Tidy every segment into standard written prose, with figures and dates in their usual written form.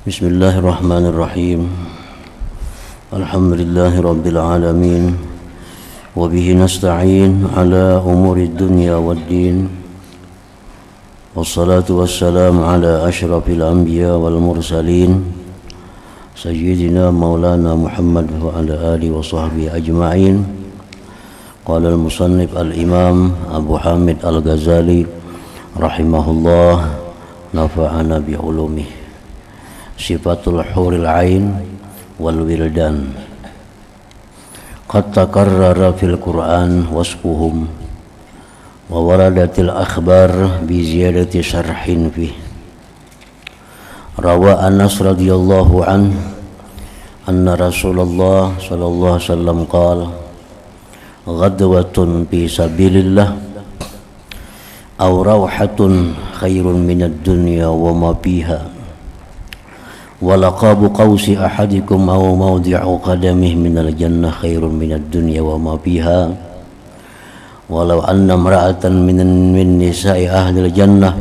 Bismillahirrahmanirrahim. Alhamdulillahi rabbil alamin. Wa bihi nasta'in ala umuri dunya waddin. Wassalatu wassalamu ala ashrafil anbiya wal mursalin Sayyidina maulana Muhammad wa ala alihi wa sahbihi ajma'in. Qala al-musannif al-imam Abu Hamid al-Ghazali rahimahullah, nafa'ana bi'ulumih. Sifatul huril ain wal wildan qad takarrara fil Qur'an wasfuhum wa waradatil akhbar bi ziyadati syarhin fih. Rawa Anas radhiyallahu an anna Rasulullah sallallahu alaihi wasallam qala ghadwatun fi sabilillah aw rawhatun khairun minad dunya wa ma fiha walaqabu qawsi ahadikum aw mawdi'u qadamih minal jannah khairun minad dunya wa ma fiha walau anna imra'atan min nisa'i ahlil jannah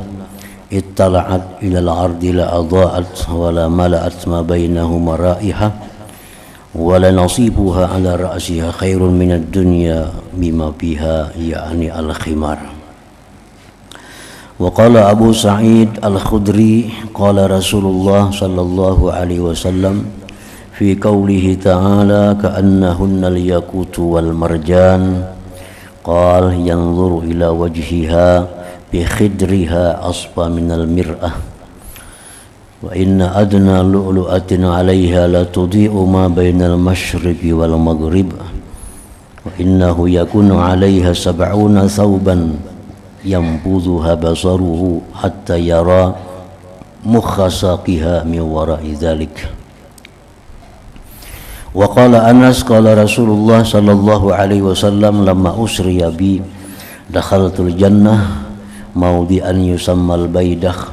ittala'at ilal ardi la adha'at wa la mala'at ma bainahuma ra'iha wa la nasibuha ala ra'siha khairun minad dunya bima fiha ya'ni al-khimar. وقال أبو سعيد الخدري قال رسول الله صلى الله عليه وسلم في قوله تعالى كأنهن الياقوت والمرجان قال ينظر إلى وجهها بخدرها أصفى من المرأة وإن أدنى لؤلؤة عليها لتضيء ما بين المشرق والمغرب وإنه يكون عليها 70 ثوبا yambuduha basaruhu hatta yara mukhasaqiha min wara'i dhalik. Wa qala Anas qala Rasulullah sallallahu alaihi wasallam lamma usriya bi dakhaltul jannah mawdi'an yusammal baydah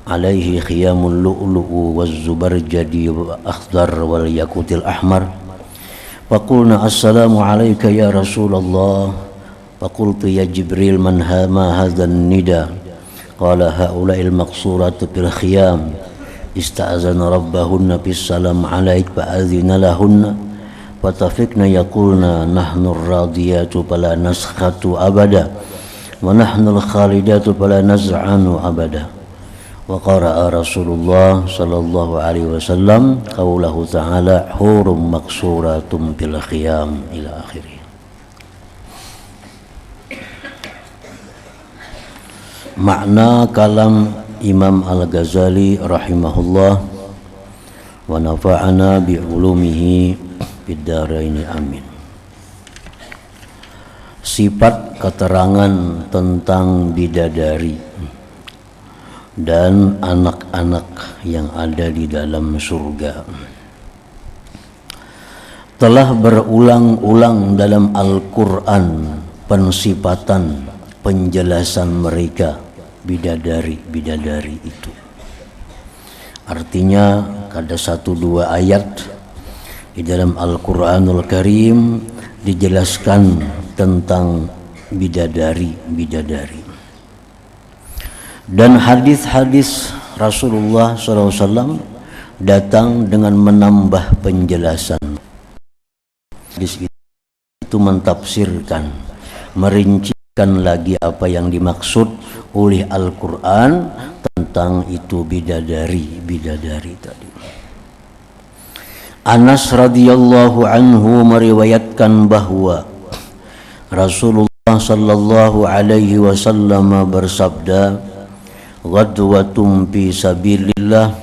alaihi khiyamul lu'lu'u waz zubarjadi wal akhdar wal yaqutil ahmar faqulna assalamu alayka ya Rasulullah. فقلت يا جبريل ما هذا النداء قال هؤلاء المقصورات بالخيام استأذن ربهن بالسلام عليك فأذن لهن فتفقن يقولن نحن الراضيات فلا نسخط أبدا ونحن الخالدات فلا نزعن أبدا. وقرأ رسول الله صلى الله عليه وسلم قوله تعالى حور مقصورات بالخيام إلى آخره. Makna kalam Imam Al-Ghazali rahimahullah wa nafa'ana bi'ulumihi biddaraini amin. Sifat keterangan tentang bidadari dan anak-anak yang ada di dalam surga telah berulang-ulang dalam Al-Quran pensifatan penjelasan mereka bidadari itu. Artinya ada 1-2 ayat di dalam Al-Quranul Karim dijelaskan tentang bidadari. Dan hadis-hadis Rasulullah SAW datang dengan menambah penjelasan. Hadis itu mentafsirkan, merinci lagi apa yang dimaksud oleh Al-Quran tentang itu bidadari tadi. Anas radhiyallahu anhu meriwayatkan bahwa Rasulullah sallallahu alaihi wasallam bersabda, ghadwatum fi sabilillah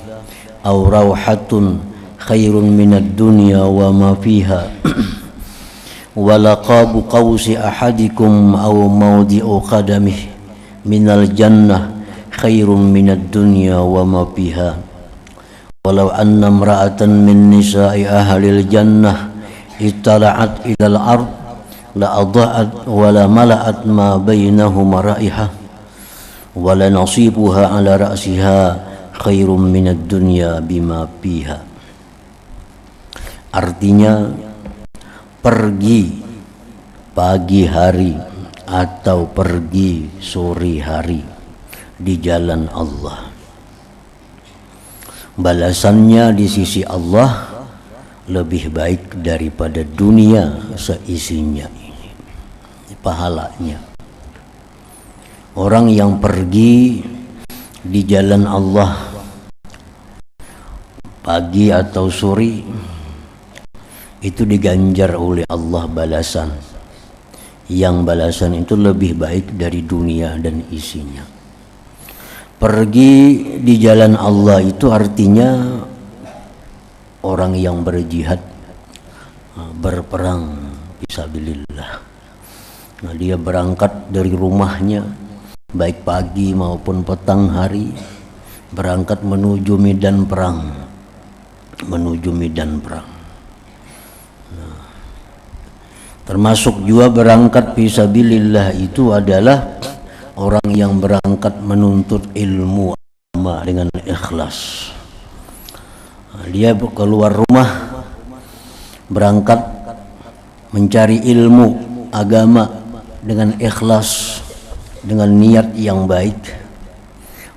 aw rawhatun khairun minad dunya wa ma fiha walaqabu qawsi ahadikum aw mawdi'u qadamih minal jannah khairun minad dunya wa ma fiha walau anna imra'atan min nisa'i ahlil jannah ittala'at ilal ard la adha'at wa la mala'at ma bainahuma ra'iha wa la nasibuha ala ra'siha khairun minad dunya bima fiha. Artinya, pergi pagi hari atau pergi sore hari di jalan Allah balasannya di sisi Allah lebih baik daripada dunia seisinya ini. Pahalanya orang yang pergi di jalan Allah pagi atau sore itu diganjar oleh Allah balasan yang balasan itu lebih baik dari dunia dan isinya. Pergi di jalan Allah itu artinya orang yang berjihad, berperang fisabilillah. Nah, dia berangkat dari rumahnya baik pagi maupun petang hari, berangkat menuju medan perang, Nah, termasuk juga berangkat fisabilillah itu adalah orang yang berangkat menuntut ilmu agama dengan ikhlas. Dia keluar rumah berangkat mencari ilmu agama dengan ikhlas, dengan niat yang baik,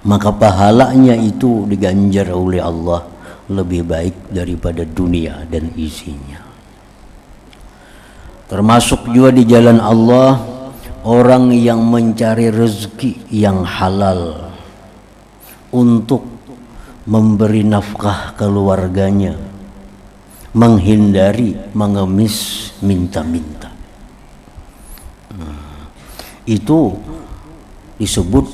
maka pahalanya itu diganjar oleh Allah lebih baik daripada dunia dan isinya. Termasuk juga di jalan Allah orang yang mencari rezeki yang halal untuk memberi nafkah keluarganya, menghindari mengemis minta-minta. Itu disebut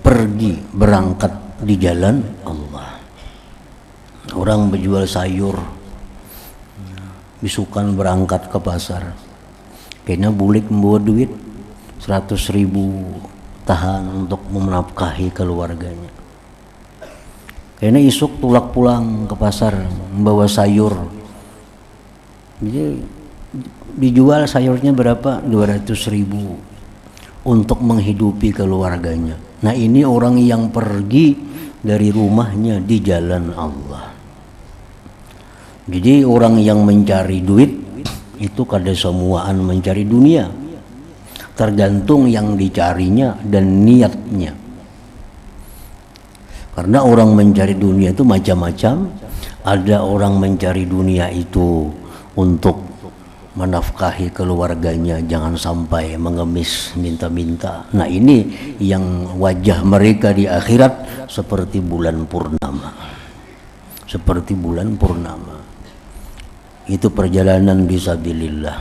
pergi berangkat di jalan Allah. Orang berjual sayur, bisukan berangkat ke pasar, kayaknya bulik membawa duit 100.000 tahan untuk menafkahi keluarganya. Kayaknya isuk tulak pulang ke pasar membawa sayur. Jadi dijual sayurnya berapa? 200.000 untuk menghidupi keluarganya. Nah, ini orang yang pergi dari rumahnya di jalan Allah. Jadi orang yang mencari duit itu kada semuaan mencari dunia. Tergantung yang dicarinya dan niatnya. Karena orang mencari dunia itu macam-macam. Ada orang mencari dunia itu untuk menafkahi keluarganya, jangan sampai mengemis minta-minta. Nah, ini yang wajah mereka di akhirat seperti bulan purnama. Seperti bulan purnama. Itu perjalanan fisabilillah.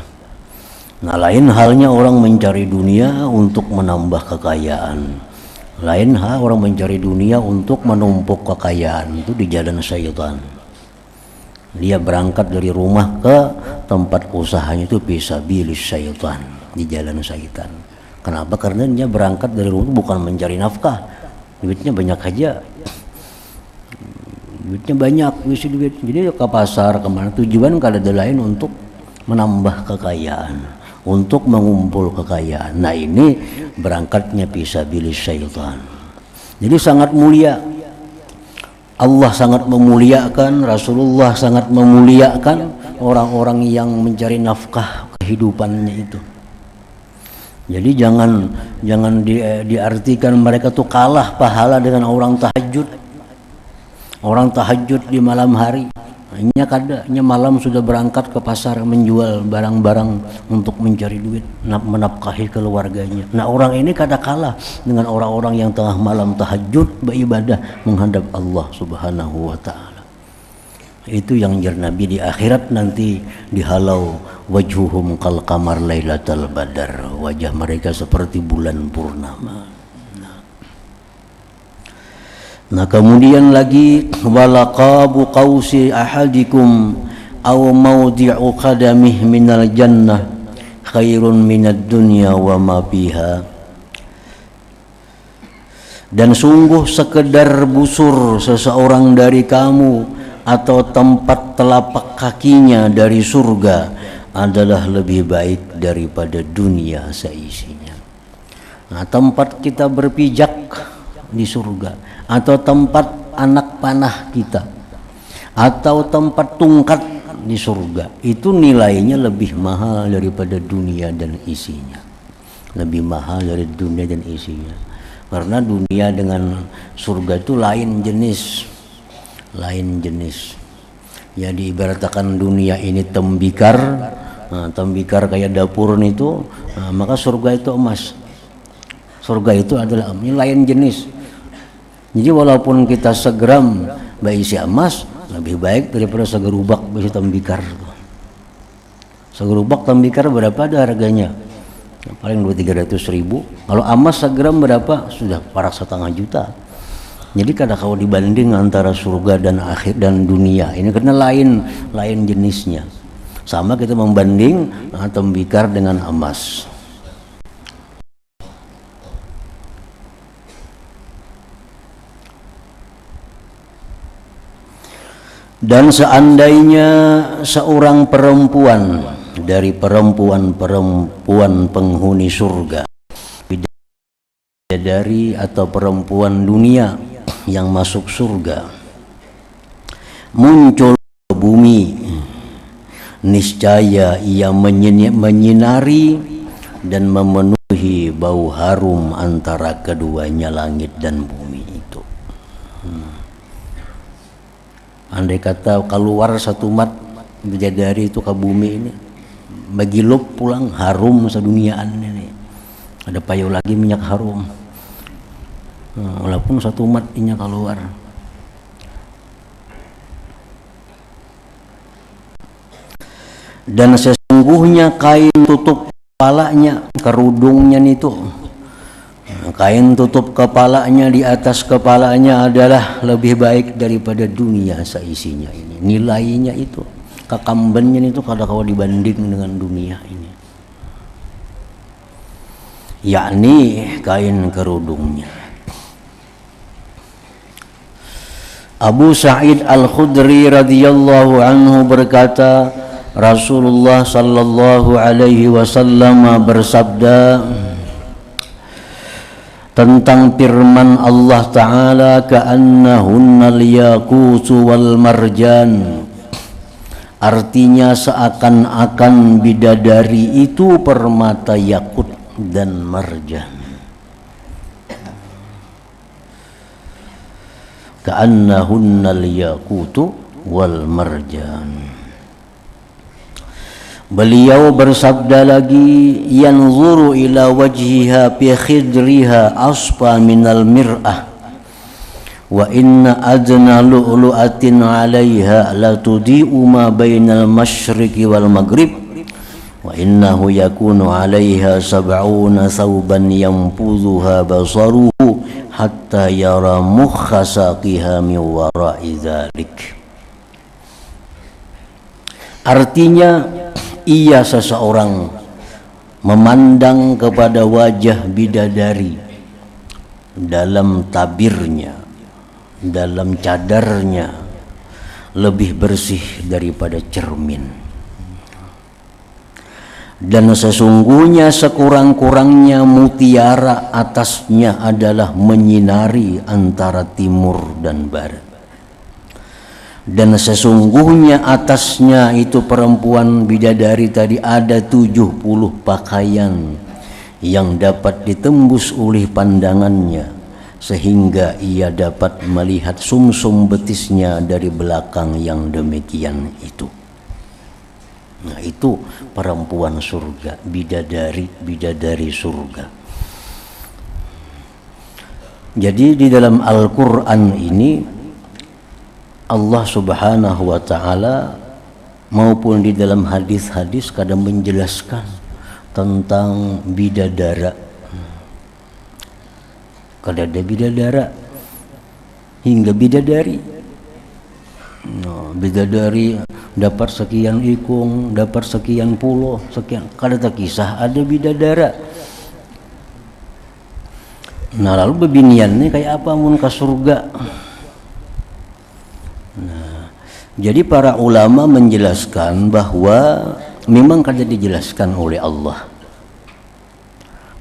Nah, lain halnya orang mencari dunia untuk menambah kekayaan. Lain hal orang mencari dunia untuk menumpuk kekayaan, itu di jalan syaitan. Dia berangkat dari rumah ke tempat usahanya itu fisabilis syaitan, di jalan syaitan. Kenapa? Karena dia berangkat dari rumah bukan mencari nafkah. Duitnya banyak aja. Duitnya banyak, duit. Jadi ke pasar kemana tujuan kada ada lain untuk menambah kekayaan, untuk mengumpul kekayaan. Nah, ini berangkatnya fisabilis syaitan. Jadi sangat mulia. Allah sangat memuliakan, Rasulullah sangat memuliakan orang-orang yang mencari nafkah kehidupannya itu. Jadi jangan diartikan mereka tuh kalah pahala dengan orang tahajud. Orang tahajud di malam hari, hanya kadanya malam sudah berangkat ke pasar menjual barang-barang untuk mencari duit, menafkahi keluarganya. Nah, orang ini kada kalah dengan orang-orang yang tengah malam tahajud beribadah menghadap Allah Subhanahu wa taala. Itu yang jar Nabi di akhirat nanti dihalau wajhuhum kal qamar lailatal badar, wajah mereka seperti bulan purnama. Nah, kemudian lagi walaqabu qausi ahadikum aw mawdi'u qadamih minal jannah khairun minad dunya wa ma fiha. Dan sungguh sekedar busur seseorang dari kamu atau tempat telapak kakinya dari surga adalah lebih baik daripada dunia seisinya. Nah, tempat kita berpijak di surga, atau tempat anak panah kita, atau tempat tungkat di surga, itu nilainya lebih mahal daripada dunia dan isinya. Lebih mahal dari dunia dan isinya. Karena dunia dengan surga itu lain jenis. lain jenis. Ya diibaratkan dunia ini tembikar, tembikar kayak dapur itu, maka surga itu emas. Surga itu adalah ini lain jenis. Jadi walaupun kita segram berisi emas, lebih baik daripada segerubak berisi tembikar. Segerubak tembikar berapa ada harganya? Paling 200-300 ribu. Kalau emas segram berapa? Sudah parak 1,5 juta. Jadi kalau dibanding antara surga dan akhir dan dunia ini karena lain jenisnya. Sama kita membanding tembikar dengan emas. Dan seandainya seorang perempuan dari perempuan penghuni surga, bidadari atau perempuan dunia yang masuk surga, muncul ke bumi, niscaya ia menyinari dan memenuhi bau harum antara keduanya langit dan bumi itu. Andai kata keluar satu mat bidadari itu ke bumi ini, bagiluk pulang harum seduniaan ini. Ada payu lagi minyak harum. Walaupun satu mat inya keluar. Dan sesungguhnya kain tutup kepalanya, kerudungnya itu, kain tutup kepalanya di atas kepalanya adalah lebih baik daripada dunia seisinya ini. Nilainya itu, kekambennya itu kalau dibanding dengan dunia ini, yakni kain kerudungnya. Abu Sa'id Al-Khudri radhiyallahu anhu berkata, Rasulullah sallallahu alaihi wasallam bersabda tentang firman Allah Ta'ala, ka'annahunnal yaqutu wal marjan, artinya seakan-akan bidadari itu permata yakut dan marjan. Ka'annahunnal yaqutu wal marjan. Beliau bersabda lagi, yanzuru ila wajhiha fi khidriha asfa minal mir'ah wa inna adna lu'lu'atin 'alaiha la tudi'u ma bainal masyriqi wal maghrib wa innahu yakunu 'alaiha sab'una thawban yanfudhuha basaruhu hatta yara mukha saqiha min wara'i dzalik. Artinya, ia seseorang memandang kepada wajah bidadari dalam tabirnya, dalam cadarnya, lebih bersih daripada cermin. Dan sesungguhnya sekurang-kurangnya mutiara atasnya adalah menyinari antara timur dan barat. Dan sesungguhnya atasnya itu perempuan bidadari tadi ada 70 pakaian yang dapat ditembus oleh pandangannya, sehingga ia dapat melihat sumsum betisnya dari belakang yang demikian itu. Nah, itu perempuan surga, bidadari surga. Jadi di dalam Al-Quran ini Allah Subhanahu wa Ta'ala maupun di dalam hadis-hadis kadang menjelaskan tentang bidadara. Kadang ada bidadara hingga bidadari. Bidadari dapat sekian ikung, dapat sekian pulau, sekian. Kadang tak kisah ada bidadara. Nah, lalu bebinian ini kayak apa mun ke surga? Jadi para ulama menjelaskan bahwa memang kada dijelaskan oleh Allah.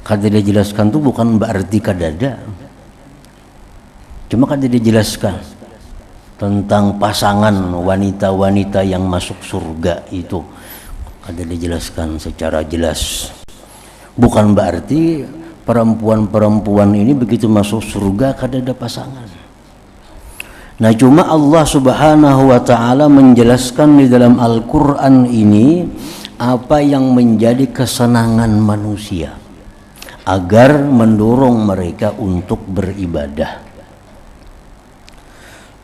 Kada dijelaskan itu bukan berarti kada ada. Cuma kada dijelaskan tentang pasangan wanita-wanita yang masuk surga itu. Kada dijelaskan secara jelas. Bukan berarti perempuan-perempuan ini begitu masuk surga kada ada pasangan. Nah, cuma Allah Subhanahu wa taala menjelaskan di dalam Al-Qur'an ini apa yang menjadi kesenangan manusia agar mendorong mereka untuk beribadah.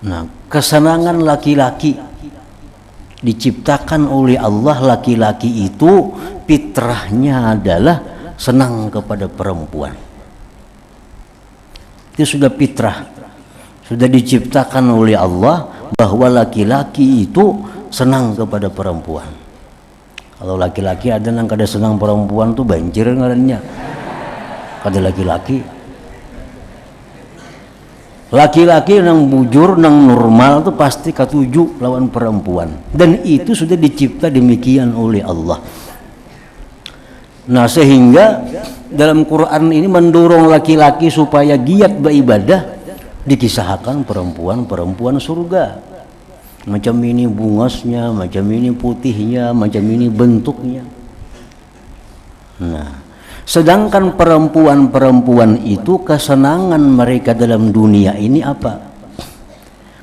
Nah, kesenangan laki-laki diciptakan oleh Allah, laki-laki itu fitrahnya adalah senang kepada perempuan. Itu sudah fitrah, sudah diciptakan oleh Allah bahwa laki-laki itu senang kepada perempuan. Kalau laki-laki ada yang kada senang perempuan tuh banjir ngarannya. Kada laki-laki yang bujur, yang normal tuh pasti katuju lawan perempuan, dan itu sudah dicipta demikian oleh Allah. Nah, sehingga dalam Quran ini mendorong laki-laki supaya giat beribadah, dikisahkan perempuan surga. Macam ini bungasnya, macam ini putihnya, macam ini bentuknya. Nah, sedangkan perempuan itu kesenangan mereka dalam dunia ini apa?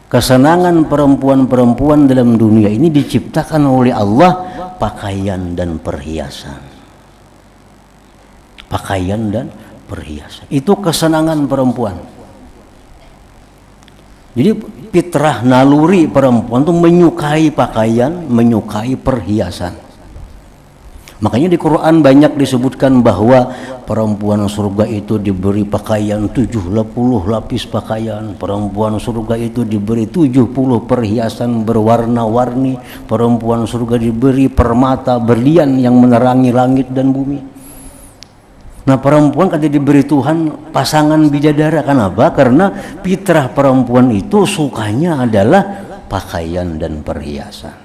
Kesenangan perempuan dalam dunia ini diciptakan oleh Allah pakaian dan perhiasan. Pakaian dan perhiasan itu kesenangan perempuan. Jadi fitrah naluri perempuan itu menyukai pakaian, menyukai perhiasan. Makanya di Quran banyak disebutkan bahwa perempuan surga itu diberi pakaian 70 lapis pakaian, perempuan surga itu diberi 70 perhiasan berwarna-warni, perempuan surga diberi permata berlian yang menerangi langit dan bumi. Nah, perempuan kada diberi Tuhan pasangan bidadara. Kenapa? Karena fitrah perempuan itu sukanya adalah pakaian dan perhiasan.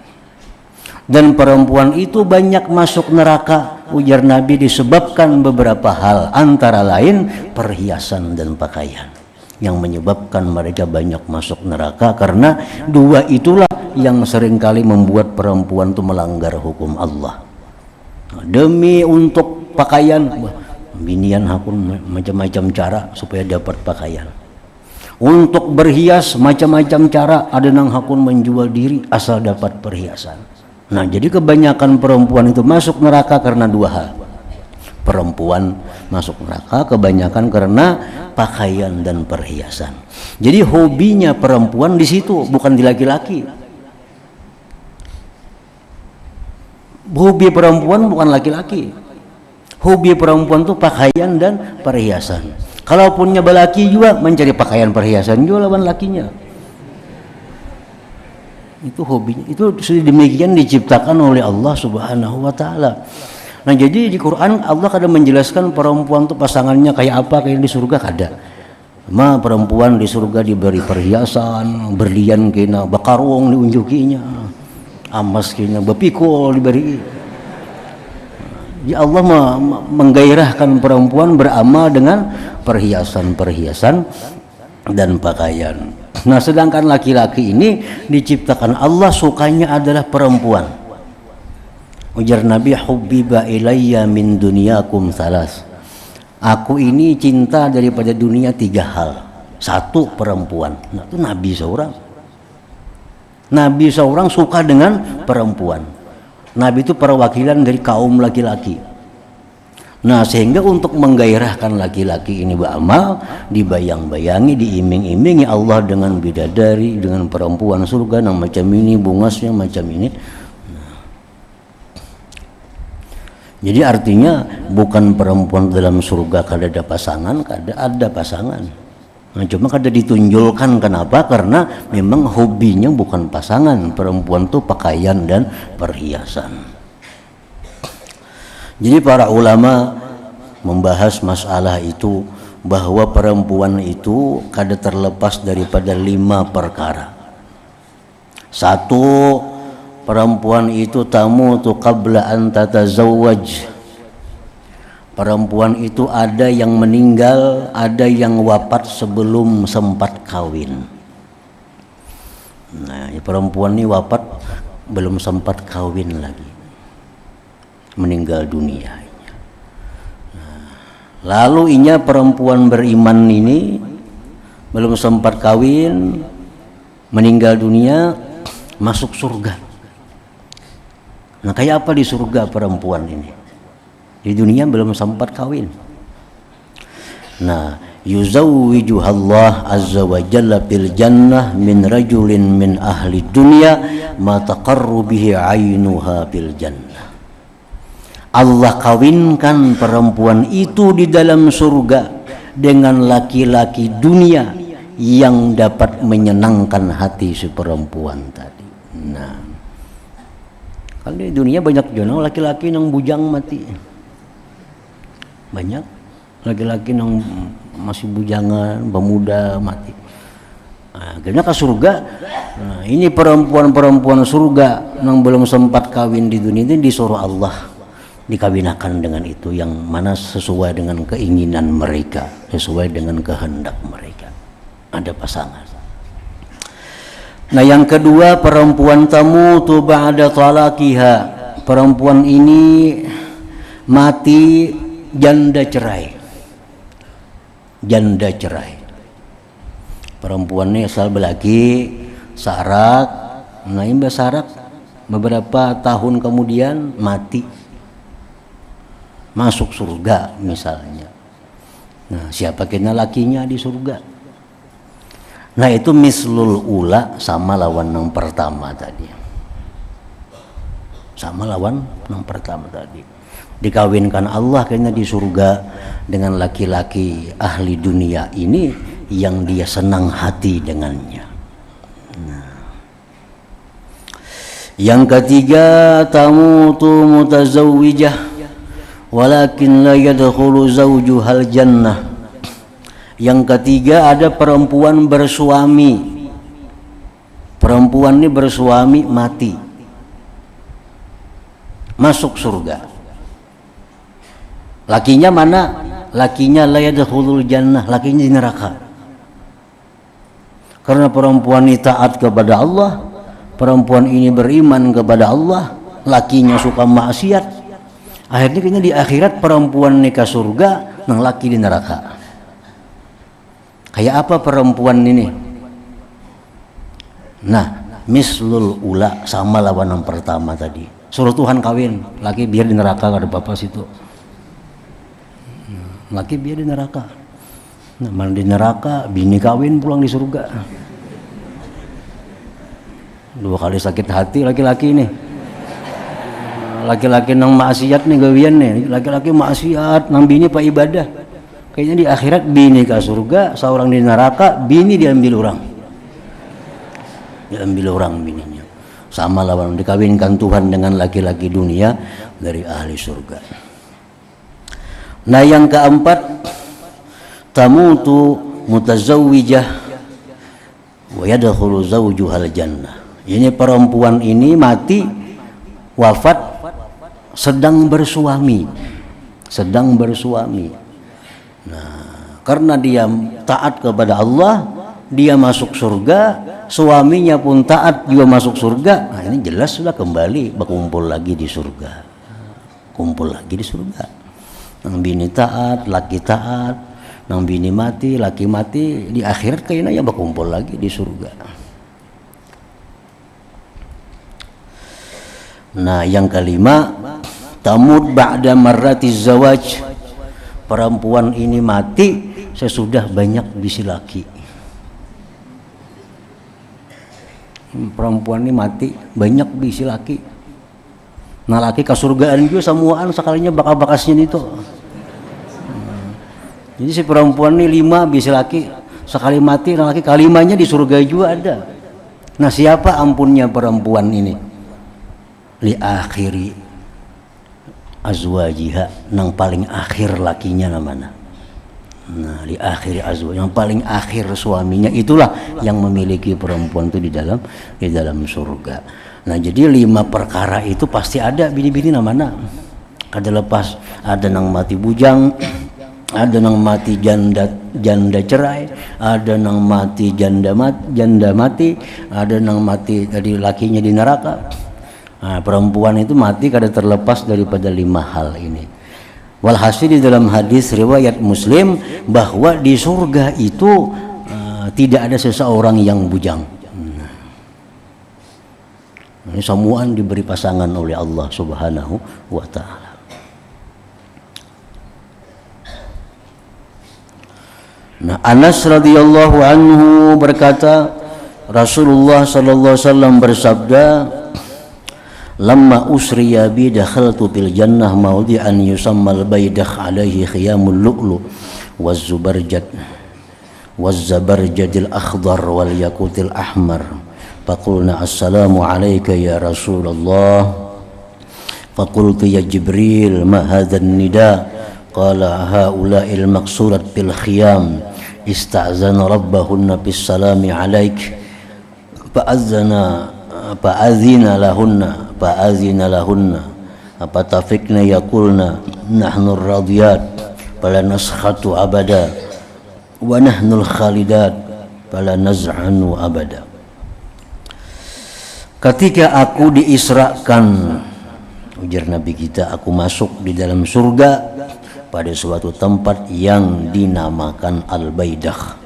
Dan perempuan itu banyak masuk neraka, ujar Nabi, disebabkan beberapa hal, antara lain perhiasan dan pakaian, yang menyebabkan mereka banyak masuk neraka, karena dua itulah yang seringkali membuat perempuan itu melanggar hukum Allah. Demi untuk pakaian, binian hakun macam-macam cara supaya dapat pakaian. Untuk berhias macam-macam cara, ada nang hakun menjual diri asal dapat perhiasan. Nah, jadi kebanyakan perempuan itu masuk neraka karena dua hal. Perempuan masuk neraka kebanyakan karena pakaian dan perhiasan. Jadi hobinya perempuan di situ, bukan di laki-laki. Hobi perempuan bukan laki-laki. Hobi perempuan itu pakaian dan perhiasan. Kalaupun punya laki juga mencari pakaian perhiasan juga lawan lakinya. Itu hobinya. Itu demikian diciptakan oleh Allah Subhanahu wa taala. Nah, jadi di Quran Allah kadang menjelaskan perempuan itu pasangannya kayak apa, kayak di surga kada. Ma perempuan di surga diberi perhiasan, berlian kena, bakarung diunjukinya, amas kena, bepikul diberi. Ya Allah menggairahkan perempuan beramal dengan perhiasan-perhiasan dan pakaian. Nah, sedangkan laki-laki ini diciptakan Allah sukanya adalah perempuan. Ujar Nabi, hubbiba ilayya min dunyakum salas. Aku ini cinta daripada dunia 3 hal. 1, perempuan. Nah, itu Nabi seorang. Nabi seorang suka dengan perempuan. Nabi itu perwakilan dari kaum laki-laki. Nah, sehingga untuk menggairahkan laki-laki ini beramal, dibayang-bayangi, diiming-imingi Allah dengan bidadari, dengan perempuan surga yang macam ini, bungasnya macam ini. Nah, jadi artinya bukan perempuan dalam surga kada ada pasangan, kada ada pasangan. Nah, cuma kada ditunjulkan. Kenapa? Karena memang hobinya bukan pasangan. Perempuan tuh pakaian dan perhiasan. Jadi para ulama membahas masalah itu, bahwa perempuan itu kada terlepas daripada 5 perkara. 1, perempuan itu tamutu qabla an tatazawwaj. Perempuan itu ada yang meninggal, ada yang wafat sebelum sempat kawin. Nah, perempuan ini wafat belum sempat kawin lagi, meninggal dunia. Nah, lalu perempuan beriman ini belum sempat kawin, meninggal dunia masuk surga. Nah, kayak apa di surga perempuan ini? Di dunia belum sempat kawin. Nah, yuzawwijuhallah azza wa jalla fil jannah min rajulin min ahli dunya ma taqarru bihi ainuha fil jannah. Allah kawinkan perempuan itu di dalam surga dengan laki-laki dunia yang dapat menyenangkan hati si perempuan tadi. Nah, kalau di dunia banyak jono laki-laki yang bujang mati. Banyak laki-laki yang masih bujangan, pemuda mati. Nah, akhirnya ke surga. Nah, ini perempuan-perempuan surga yang belum sempat kawin di dunia ini disuruh Allah dikawinakan dengan itu yang mana sesuai dengan keinginan mereka, sesuai dengan kehendak mereka. Ada pasangan. Nah, yang kedua, perempuan tamutu ba'da talaqiha. Perempuan ini mati janda cerai. Janda cerai. Perempuan ini asal belaki, sarak. Nah, ini sarak beberapa tahun kemudian mati. Masuk surga misalnya. Nah, siapa kena lakinya di surga? Nah, itu mislul ula sama lawan yang pertama tadi. Sama lawan yang pertama tadi. Dikawinkan Allah kayaknya di surga dengan laki-laki ahli dunia ini yang dia senang hati dengannya. Nah. Yang ketiga, tamutu mutazawwijah walakin la yadkhulu zawjuhal jannah. Yang ketiga, ada perempuan bersuami. Perempuan ini bersuami mati, masuk surga. Lakinya mana? Lakinya la yadkhulul jannah, lakinya di neraka. Karena perempuan ini taat kepada Allah, perempuan ini beriman kepada Allah, lakinya suka maksiat. Akhirnya kayaknya di akhirat perempuan nikah surga, nang laki di neraka. Kayak apa perempuan ini? Nah, mislul ula sama lawan yang pertama tadi. Suruh Tuhan kawin, laki biar di neraka, ada bapak situ. Laki biar di neraka. Nah, mana di neraka, bini kawin pulang di surga. 2 kali sakit hati laki-laki nih. Laki-laki nang maksiat nih gawian nih, laki-laki maksiat nang bini pak ibadah. Kayaknya di akhirat bini ke surga, seorang di neraka, bini diambil orang. Diambil orang bininya. Sama lawan dikawinkan Tuhan dengan laki-laki dunia dari ahli surga. Nah, yang keempat, tamutu mutazawwijah wa yadkhulu zawjuhal jannah. Ini perempuan ini mati wafat sedang bersuami. Sedang bersuami. Nah, karena dia taat kepada Allah, dia masuk surga, suaminya pun taat juga masuk surga. Nah, ini jelas sudah kembali berkumpul lagi di surga. Kumpul lagi di surga. Nang bini taat, laki taat, nang bini mati, laki mati, di akhirat kayaknya ya berkumpul lagi di surga. Nah, yang kelima, tamut ba'da marratiz zawaj. Perempuan ini mati sesudah banyak bisi laki. Perempuan ini mati banyak bisi laki. Nah, laki kasurgaan juga samuaan sekalinya bakal-bakasnya itu. Jadi si perempuan ini 5 bisi laki, sekali mati laki kalimanya di surga juga ada. Nah, siapa ampunnya perempuan ini? Li akhiri azwajiha, nang paling akhir lakinya namanya. Nah, di akhir azwaj, yang paling akhir suaminya, itulah yang memiliki perempuan itu di dalam surga. Nah, jadi 5 perkara itu pasti ada bini-bini namanya. Kada lepas, ada nang mati bujang, ada nang mati janda cerai, ada nang mati janda mati, ada nang mati tadi lakinya di neraka. Nah, perempuan itu mati kada terlepas daripada 5 hal ini. Walhasil di dalam hadis riwayat Muslim bahwa di surga itu tidak ada seseorang yang bujang. Nah, Ini semuaan diberi pasangan oleh Allah Subhanahu wa ta'ala. Nah, Anas radhiyallahu anhu berkata, Rasulullah sallallahu alaihi wasallam bersabda, "Lamma usriya bi dakhaltu fil jannah mawdi'an yusammal baydah alaihi khiyamul lu'lu waz zubarjad waz zabarjadil akhdar wal yaqutil ahmar. Faqulna assalamu alayka ya Rasulullah. Faqultu ya Jibril ma hadzal nida? Qala haula'il maqsurat bil khiyam ista'zana rabbahunna bis salami alaik fa'azina lahunna fatafikna yaqulna nahnu radiyat fala naskhatu abada wa nahnu khalidat fala naz'anu abada." Ketika aku diisrakan, ujar Nabi kita, aku masuk di dalam surga pada suatu tempat yang dinamakan Al-Baidah.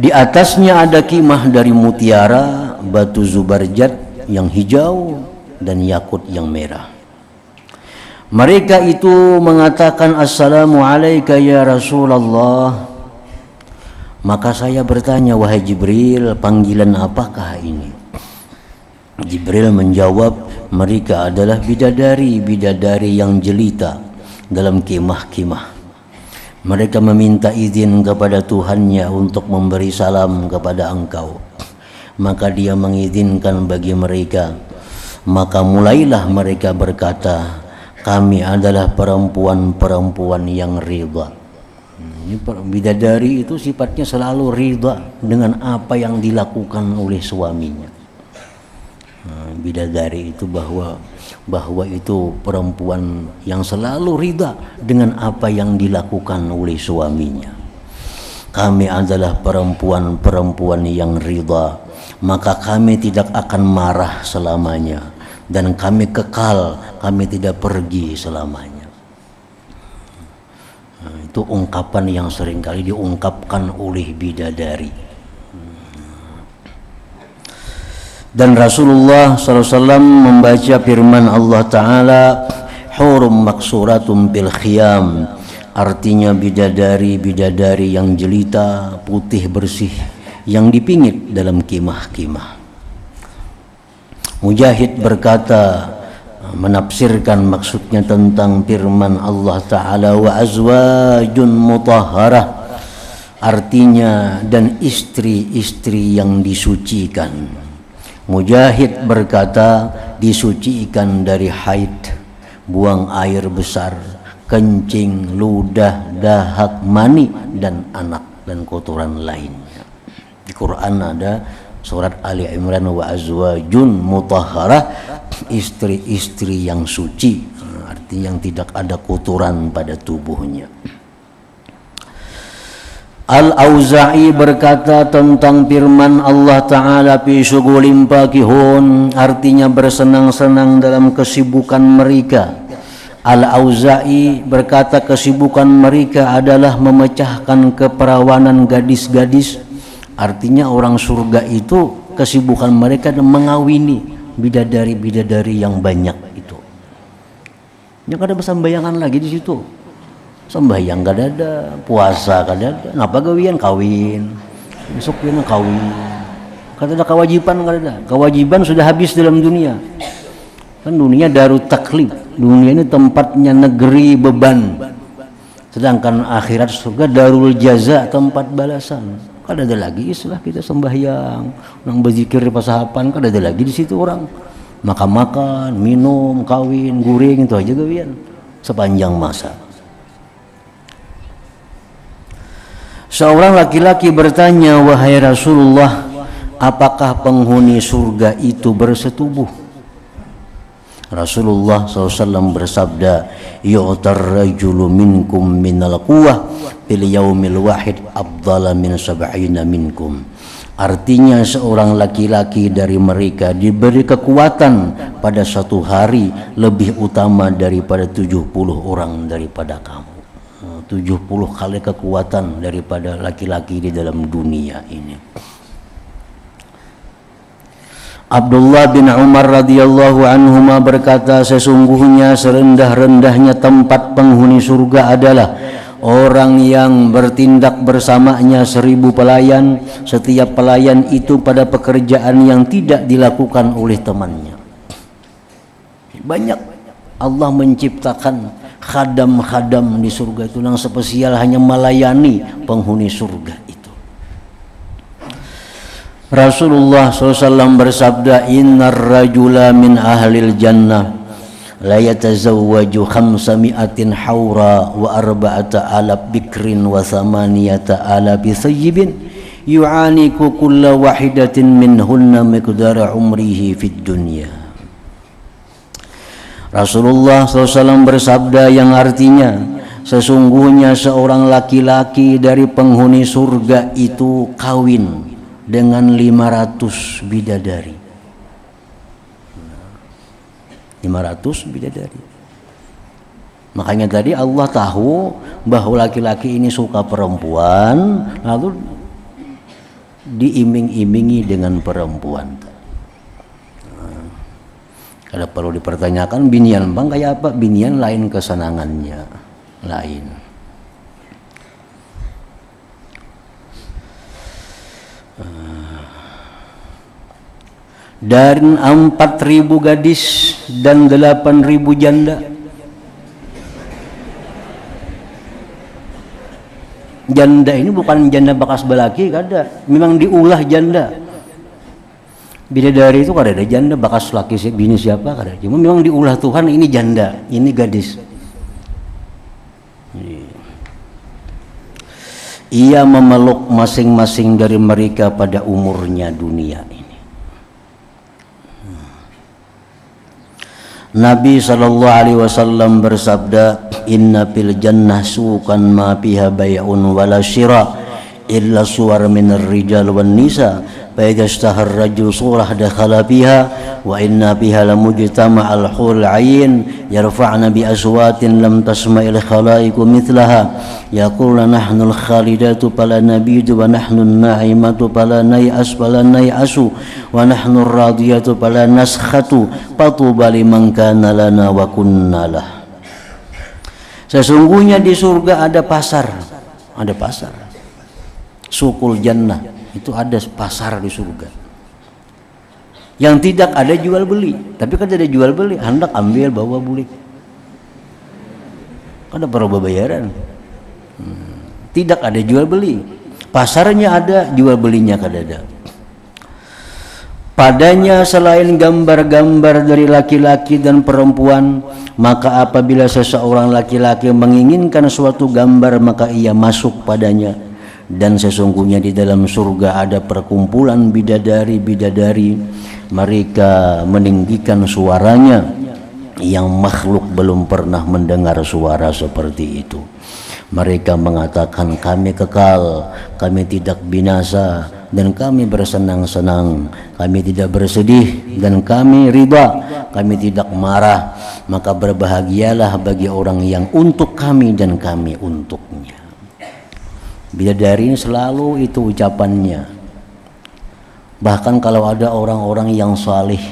Di atasnya ada kimah dari mutiara, batu zubarjat yang hijau dan yakut yang merah. Mereka itu mengatakan assalamu alayka ya Rasulullah. Maka saya bertanya, wahai Jibril, panggilan apakah ini? Jibril menjawab, mereka adalah bidadari yang jelita dalam kemah-kemah. Mereka meminta izin kepada Tuhannya untuk memberi salam kepada engkau. Maka dia mengizinkan bagi mereka. Maka mulailah mereka berkata, kami adalah perempuan-perempuan yang ridha. Bidadari itu sifatnya selalu ridha dengan apa yang dilakukan oleh suaminya. Bidadari itu bahwa itu perempuan yang selalu ridha dengan apa yang dilakukan oleh suaminya. Kami adalah perempuan-perempuan yang ridha, maka kami tidak akan marah selamanya, dan kami kekal, kami tidak pergi selamanya. Itu ungkapan yang seringkali diungkapkan oleh bidadari. Dan Rasulullah SAW membaca firman Allah Ta'ala, hurum maksuratum bil khiyam, artinya bidadari yang jelita, putih bersih, yang dipingit dalam kemah-kemah. Mujahid berkata, menafsirkan maksudnya tentang firman Allah Ta'ala, wa azwajun mutahharah, artinya dan istri-istri yang disucikan. Mujahid berkata, disucikan dari haid, buang air besar, kencing, ludah, dahak, mani, dan anak dan kotoran lainnya. Di Quran ada surat Ali Imran, wa azwajun mutahharah, istri-istri yang suci, artinya yang tidak ada kotoran pada tubuhnya. Al-Auza'i berkata tentang firman Allah Ta'ala, fi syughulin fakihun, artinya bersenang-senang dalam kesibukan mereka. Al-Auza'i berkata kesibukan mereka adalah memecahkan keperawanan gadis-gadis, artinya orang surga itu kesibukan mereka mengawini bidadari-bidadari yang banyak itu. Yang ada bersambayangan lagi di situ. Sembahyang gak ada, puasa gak ada, ngapa gawian kawin, besok dia kawin, kata ada kewajiban gak ada, kewajiban sudah habis dalam dunia. Kan dunia darut taklif, dunia ini tempatnya negeri beban, sedangkan akhirat surga darul jaza, tempat balasan. Kan ada lagi istilah kita sembahyang, orang berzikir di pasahapan, kan ada lagi di situ orang makan, minum, kawin, guring, itu aja gawian sepanjang masa. Seorang laki-laki bertanya, wahai Rasulullah, apakah penghuni surga itu bersetubuh? Rasulullah SAW bersabda, yu'tar rajulu minkum minal quwwah fil yaumil wahid afdala min sab'ina minkum. Artinya seorang laki-laki dari mereka diberi kekuatan pada satu hari lebih utama daripada 70 orang daripada kamu. 70 kali kekuatan daripada laki-laki di dalam dunia ini. Abdullah bin Umar radhiyallahu anhuma berkata, sesungguhnya serendah-rendahnya tempat penghuni surga adalah orang yang bertindak bersamanya 1000 pelayan, setiap pelayan itu pada pekerjaan yang tidak dilakukan oleh temannya. Banyak Allah menciptakan khadam-khadam di surga itu yang spesial hanya melayani penghuni surga itu. Rasulullah SAW bersabda, innar rajula min ahlil jannah la yatazawwaju 500 haura wa 4,000 bikrin wa 8,000 sayyibin yu'aniku kulla wahidatin minhunna miqdara umrihi fid dunya. Rasulullah SAW bersabda yang artinya, sesungguhnya seorang laki-laki dari penghuni surga itu kawin dengan 500 bidadari. 500 bidadari. Makanya tadi Allah tahu bahwa laki-laki ini suka perempuan, lalu diiming-imingi dengan perempuan. Kalau perlu dipertanyakan, binian bang kayak apa? Binian lain kesenangannya, lain. Dan 4.000 gadis dan 8.000 janda. Janda ini bukan janda bekas belaki, kada. Memang diulah janda. Bidadari itu kada ada janda bekas laki bini siapa kada. Cuma memang diulah Tuhan, ini janda, ini gadis. Ia memeluk masing-masing dari mereka pada umurnya dunia ini. Nabi SAW bersabda, inna fil jannah suqan ma fiha bay'un wala syira illa suwar minar rijal wan nisa fa idza ishtahar rajul surah dakhala fiha wa inna fiha lamujtama'al hurul 'ain yarfa'na bi aswatin lam tasma'il khalaiqu mithlaha yaqulna nahnu al-khalidatu fala nabidu wa nahnu an-na'imatu fala nay'asu wa nahnu ar-radiyatu fala naskhatu fatuba liman kana lana wa kunna lah. Sesungguhnya di surga ada pasar, sukul jannah, itu ada pasar di surga. Yang tidak ada jual beli, tapi kan ada jual beli, hendak ambil bawa beli, ada perlu bayaran. Tidak ada jual beli, pasarnya ada, jual belinya kada ada. Padanya selain gambar-gambar dari laki-laki dan perempuan, maka apabila seseorang laki-laki menginginkan suatu gambar, maka ia masuk padanya. Dan sesungguhnya di dalam surga ada perkumpulan bidadari-bidadari, mereka meninggikan suaranya yang makhluk belum pernah mendengar suara seperti itu. Mereka mengatakan, kami kekal, kami tidak binasa, dan kami bersenang-senang, kami tidak bersedih, dan kami riba, kami tidak marah. Maka berbahagialah bagi orang yang untuk kami dan kami untuknya. Bidadari ini selalu itu ucapannya. Bahkan kalau ada orang-orang yang salih,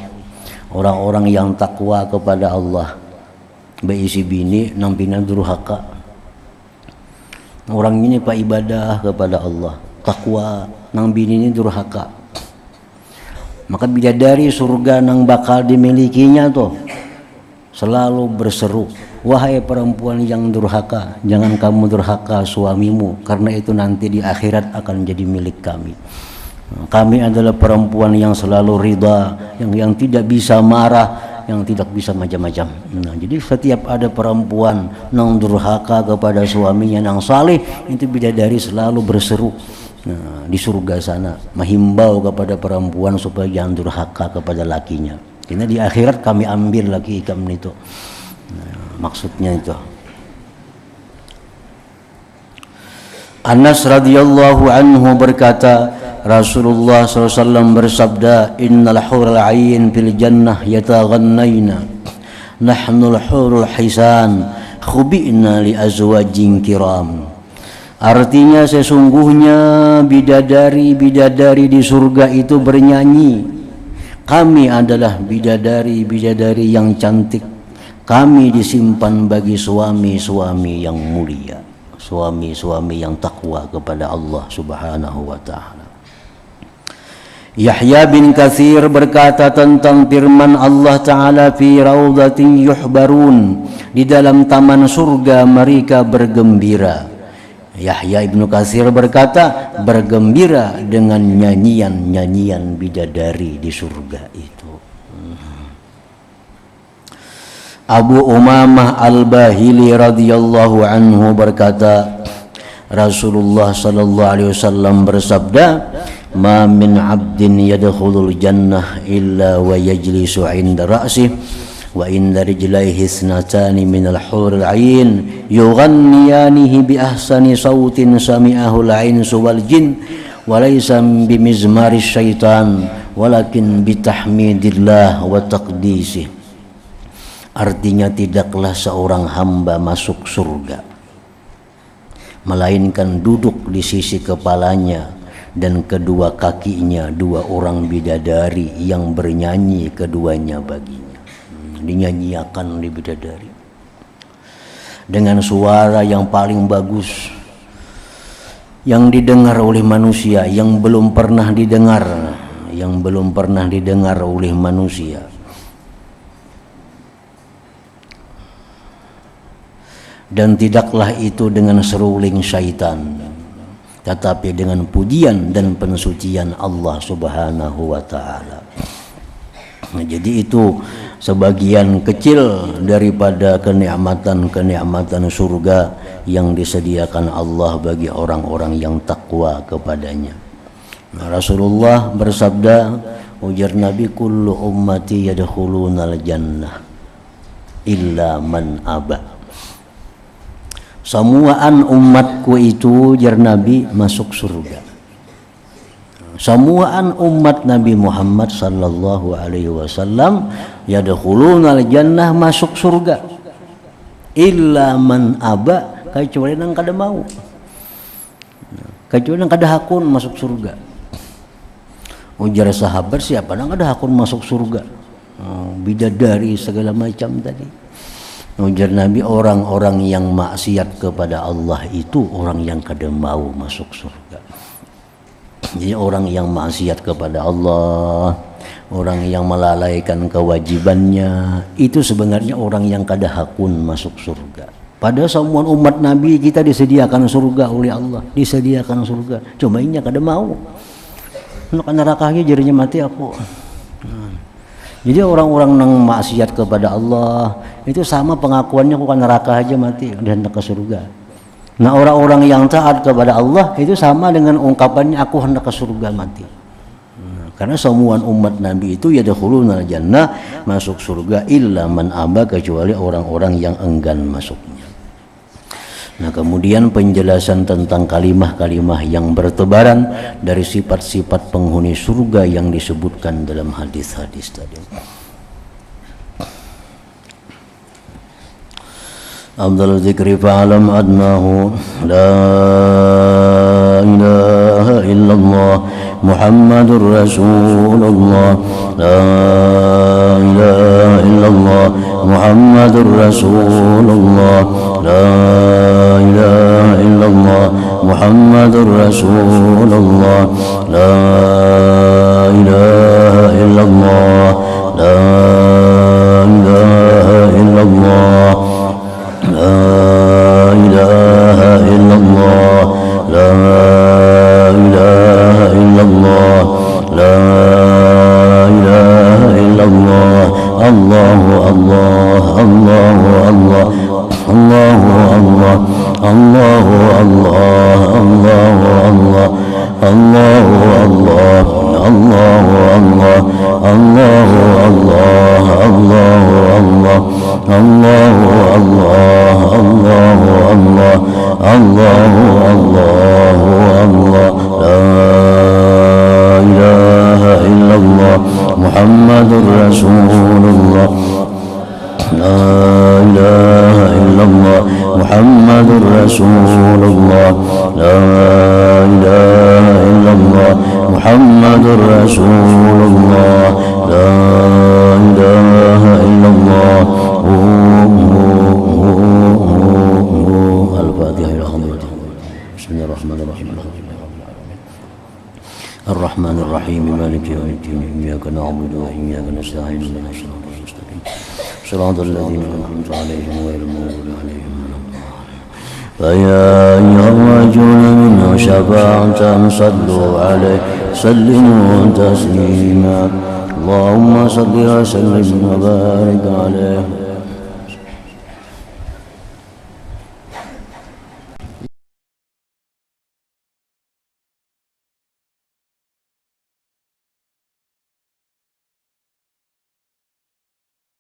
orang-orang yang takwa kepada Allah, beisi bini nampina durhaka. Orang ini pak ibadah kepada Allah, takwa, nang bini ini durhaka. Maka bidadari surga nang bakal dimilikinya tuh selalu berseru, wahai perempuan yang durhaka, jangan kamu durhaka suamimu, karena itu nanti di akhirat akan jadi milik kami. Kami adalah perempuan yang selalu ridha, yang tidak bisa marah, yang tidak bisa macam-macam. Nah, jadi setiap ada perempuan nang durhaka kepada suaminya nang saleh, itu bidadari selalu berseru. Nah, di surga sana menghimbau kepada perempuan supaya jangan durhaka kepada lakinya. Karena di akhirat kami ambil laki kamu itu. Nah, maksudnya itu. Anas radhiyallahu anhu berkata, Rasulullah SAW bersabda, innal hurul 'ain fil jannah yataghannayna nahnul hurul hisan khubi'na li azwajin kiram. Artinya sesungguhnya bidadari-bidadari di surga itu bernyanyi Kami adalah bidadari-bidadari yang cantik. Kami disimpan bagi suami-suami yang mulia, suami-suami yang takwa kepada Allah Subhanahu wa ta'ala. Yahya bin Katsir berkata tentang firman Allah Ta'ala, fi raudatin yuhbarun, di dalam taman surga mereka bergembira. Yahya bin Katsir berkata bergembira dengan nyanyian-nyanyian bidadari di surga itu. Abu Umamah Al-Bahili radhiyallahu anhu berkata, Rasulullah sallallahu alaihi wasallam bersabda, ma min 'abdin yadkhulul jannah illa wa yajlisu 'inda ra'sih wa inda rijlaihi isnatani minal huril 'ain yughanniyanihi bi ahsani sautin sami'ahu al-'insu wal jin wa laysa bimizmari syaitan walakin bitahmidillah wa taqdisih. Artinya tidaklah seorang hamba masuk surga melainkan duduk di sisi kepalanya dan kedua kakinya dua orang bidadari yang bernyanyi keduanya baginya. Dinyanyiakan di bidadari dengan suara yang paling bagus yang didengar oleh manusia, yang belum pernah didengar oleh manusia. Dan tidaklah itu dengan seruling syaitan, tetapi dengan pujian dan pensucian Allah Subhanahu wa ta'ala. Jadi itu sebagian kecil daripada kenikmatan-kenikmatan surga yang disediakan Allah bagi orang-orang yang takwa kepadanya. Rasulullah bersabda, ujar Nabi, kullu ummati yadkhulunal jannah illa man aba. Semuaan umatku itu, jar Nabi, masuk surga. Semuaan umat Nabi Muhammad sallallahu alaihi wasallam yadkhulunal jannah, masuk surga. Illa man aba, kecuali nang kada mau. Kecuali nang kada hakun masuk surga. Ujar sahabat, siapa nang kada hakun masuk surga? Bidadari segala macam tadi. Ujar Nabi, orang-orang yang maksiat kepada Allah itu orang yang kada mau masuk surga. Jadi orang yang maksiat kepada Allah, orang yang melalaikan kewajibannya, itu sebenarnya orang yang kada hakun masuk surga. Pada semua umat Nabi kita disediakan surga oleh Allah, disediakan surga. Cuma ini kada mau. Nak nerakanya jadinya mati aku. Jadi orang-orang yang maksiat kepada Allah itu sama pengakuannya, aku kan neraka aja mati dan hendak ke surga. Nah, orang-orang yang taat kepada Allah itu sama dengan ungkapannya, aku hendak ke surga mati. Karena semua umat Nabi itu yadkhulunal jannah, masuk surga, illa man aba, kecuali orang-orang yang enggan masuknya. Nah, kemudian penjelasan tentang kalimah-kalimah yang bertebaran dari sifat-sifat penghuni surga yang disebutkan dalam hadis-hadis tadi. Afdal dzikri fa'alam adnahu la ilaha illallah Muhammadur Rasulullah, la ilaha illallah Muhammadur Rasulullah, la ilaha illallah Muhammadur Rasulullah, la ilaha illallah, la ilaha illallah, la ilaha illallah, la ilaha illallah, la ilaha illallah. Allahu Allah, Allahu Allah, Allahu Allah, Allahu Allah, Allahu Allah, Allahu Allah, Allahu Allah, Allahu Allah, Allahu Allah, Allahu Allah, Allahu Allah, Allahu Allah, la ilaha illallah Muhammadur Rasulullah, la ilaha illallah Muhammadur Rasulullah, la ilaha illallah محمد رسول الله لا إله إلا الله الفاتحة إلى حضرته بسم الله الرحمن الرحيم الرحمن الرحيم مالك يوم الدين إياك نعبد وإياك نستعين اهدنا الصراط المستقيم صراط الذين أنعمت عليهم غير المغضوب عليهم ولا الضالين فيا أيها الرجل منه شفاعة صلوا عليه سلموا تسليما اللهم صل وسلم وبارك عليه